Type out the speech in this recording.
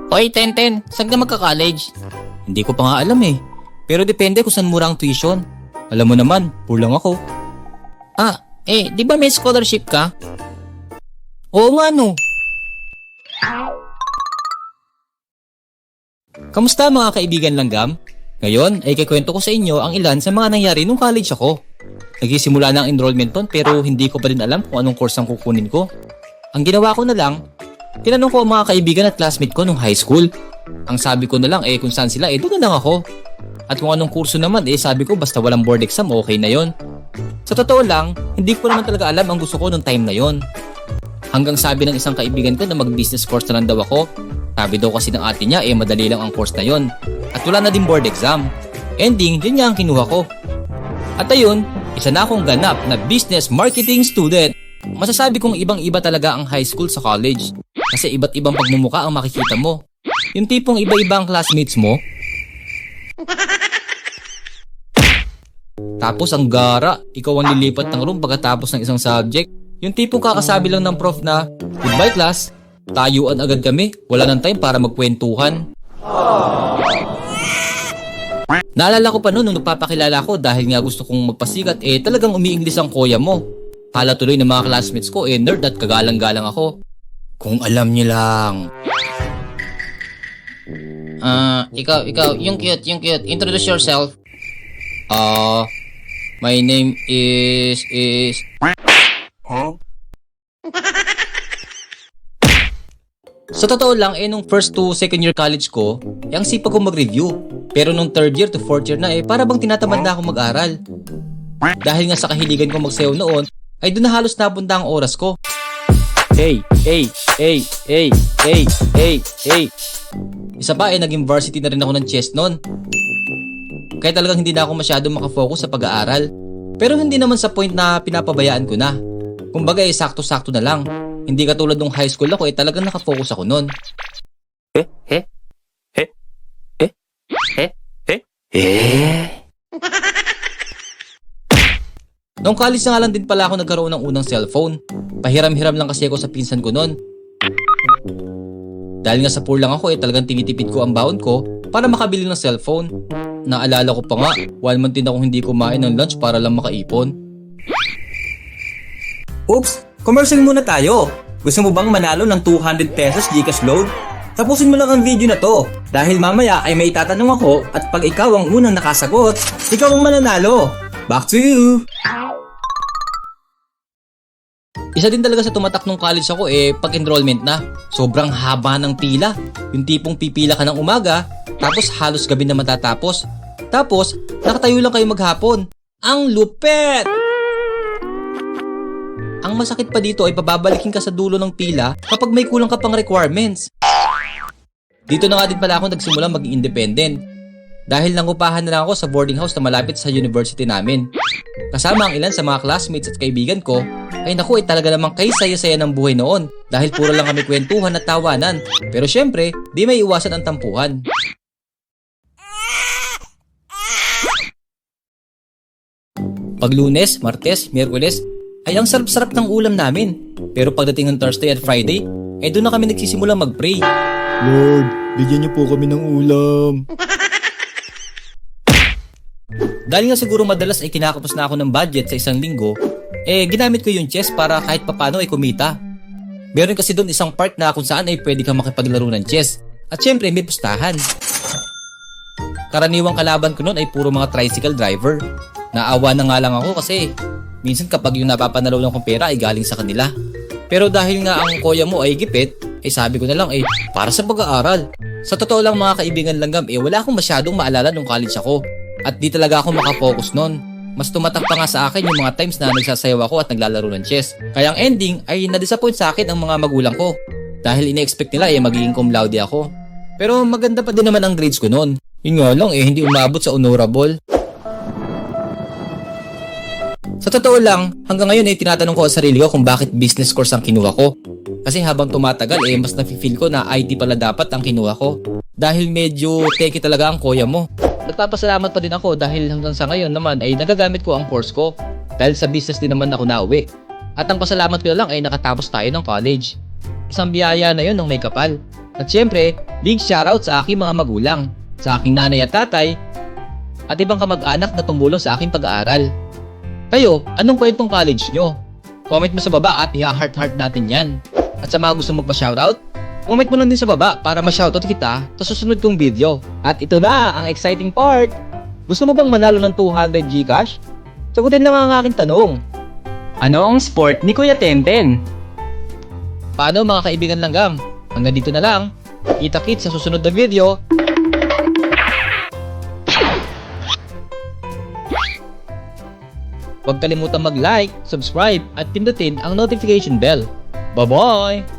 Hoy, Tenten, saan ka magka-college? Hindi ko pa nga alam eh. Pero depende kung saan mura ang tuition. Alam mo naman, poor lang ako. Di ba may scholarship ka? Oo nga no. Kamusta mga kaibigan langgam? Ngayon ay kikwento ko sa inyo ang ilan sa mga nangyari nung college ako. Nagsisimula na ang enrollment ton pero hindi ko pa rin alam kung anong course ang kukunin ko. Ang ginawa ko na lang, tinanong ko ang mga kaibigan at classmate ko nung high school. Ang sabi ko na lang kung saan sila doon na lang ako. At kung anong kurso naman sabi ko basta walang board exam okay na yon. Sa totoo lang, hindi ko naman talaga alam ang gusto ko nung time na yon. Hanggang sabi ng isang kaibigan ko na mag-business course na lang daw ako. Sabi daw kasi ng ate niya madali lang ang course na yon. At wala na din board exam. Ending, yun nga ang kinuha ko. At ayun, isa na akong ganap na business marketing student. Masasabi kong ibang-iba talaga ang high school sa college. Kasi iba't ibang pagmumukha ang makikita mo. Yung tipong iba-iba ang classmates mo. Tapos ang gara, ikaw ang lilipat ng room pagkatapos ng isang subject. Yung tipong kakasabi lang ng prof na, "Goodbye class, tayuan agad kami, wala nang time para magkwentuhan." Naalala ko pa noon nung nagpapakilala ko dahil nga gusto kong magpasikat talagang umi-English ang kuya mo. Kala tuloy ng mga classmates ko nerd at kagalang-galang ako. Kung alam niyo lang. Ikaw, yung cute. Introduce yourself. My name is... Huh? Sa totoo lang, nung first to second year college ko, ang sipag ko mag-review. Pero nung third year to fourth year na para bang tinatamad na ako mag-aral. Dahil nga sa kahiligan ko magsayaw noon, ay doon na halos napunta ang oras ko. Hey. Isa pa naging varsity na rin ako ng chess noon. Kaya talagang hindi na ako masyadong makafocus sa pag-aaral. Pero hindi naman sa point na pinapabayaan ko na. Kumbaga sakto-sakto na lang. Hindi katulad nung high school ako talagang nakafocus ako noon. Noong college na nga lang din pala ako nagkaroon ng unang cellphone. Pahiram-hiram lang kasi ako sa pinsan ko noon. Dahil nga sa poor lang ako talagang tinitipid ko ang baon ko para makabili ng cellphone. Naalala ko pa nga, 1 month din akong hindi kumain ng lunch para lang makaipon. Oops! Commercial muna tayo! Gusto mo bang manalo ng 200 pesos GCash load? Tapusin mo lang ang video na to dahil mamaya ay may itatanong ako at pag ikaw ang unang nakasagot, ikaw ang mananalo! Back to you! Isa din talaga sa tumatak nung college ako pag enrollment na. Sobrang haba ng pila. Yung tipong pipila ka ng umaga, tapos halos gabi na matatapos. Tapos, nakatayo lang kayo maghapon. Ang lupet! Ang masakit pa dito ay pababalikin ka sa dulo ng pila kapag may kulang ka pang requirements. Dito na nga din pala ako nagsimulang maging independent. Dahil nangupahan na lang ako sa boarding house na malapit sa university namin. Kasama ang ilan sa mga classmates at kaibigan ko, talaga namang kay saya-saya ng buhay noon dahil puro lang kami kwentuhan at tawanan. Pero syempre, di may iwasan ang tampuhan. Pag Lunes, Martes, Miyerkules, ay ang sarap-sarap ng ulam namin. Pero pagdating ng Thursday at Friday, doon na kami nagsisimulang mag-pray. Lord, bigyan niyo po kami ng ulam. Dahil nga siguro madalas kinakapos na ako ng budget sa isang linggo, ginamit ko yung chess para kahit papano kumita. Meron kasi doon isang part na kung saan pwede kang makipaglaro ng chess. At syempre may pustahan. Karaniwang kalaban ko noon ay puro mga tricycle driver. Naawa na nga lang ako kasi minsan kapag yung napapanalo ng kong pera ay galing sa kanila. Pero dahil nga ang kuya mo ay gipit, sabi ko na lang para sa pag-aaral. Sa totoo lang mga kaibigan langgam, wala akong masyadong maalala nung college ako. At di talaga ako makafocus nun. Mas tumatak pa nga sa akin yung mga times na nagsasayaw ako at naglalaro ng chess. Kaya ang ending ay na-disappoint sa akin ang mga magulang ko. Dahil ine-expect nila magiging cum laude ako. Pero maganda pa din naman ang grades ko nun. Yun nga lang hindi umabot sa honorable. Sa totoo lang, hanggang ngayon tinatanong ko sa sarili ko kung bakit business course ang kinuha ko. Kasi habang tumatagal mas nafe-feel ko na IT pala dapat ang kinuha ko. Dahil medyo techy talaga ang kuya mo. Nagpapasalamat pa din ako dahil hanggang sa ngayon naman nagagamit ko ang course ko. Dahil sa business din naman ako nauwi. At ang pasalamat ko lang nakatapos tayo ng college. Isang biyaya na yun ng may kapal. At syempre, big shoutout sa aking mga magulang, sa aking nanay at tatay, at ibang kamag-anak na tumulong sa aking pag-aaral. Kayo, anong kwentong college nyo? Comment mo sa baba at i-heart-heart natin yan. At sa mga gusto magpa-shoutout, comment mo lang din sa baba para ma-shoutout kita sa susunod kong video. At ito na ang exciting part! Gusto mo bang manalo ng 200 Gcash? Sagutin lang ang aking tanong. Ano ang sport ni Kuya Tenten? Paano mga kaibigan langgam? Hanggang dito na lang. Kita-kits sa susunod na video. Huwag kalimutang mag-like, subscribe at pindutin ang notification bell. Bye-bye!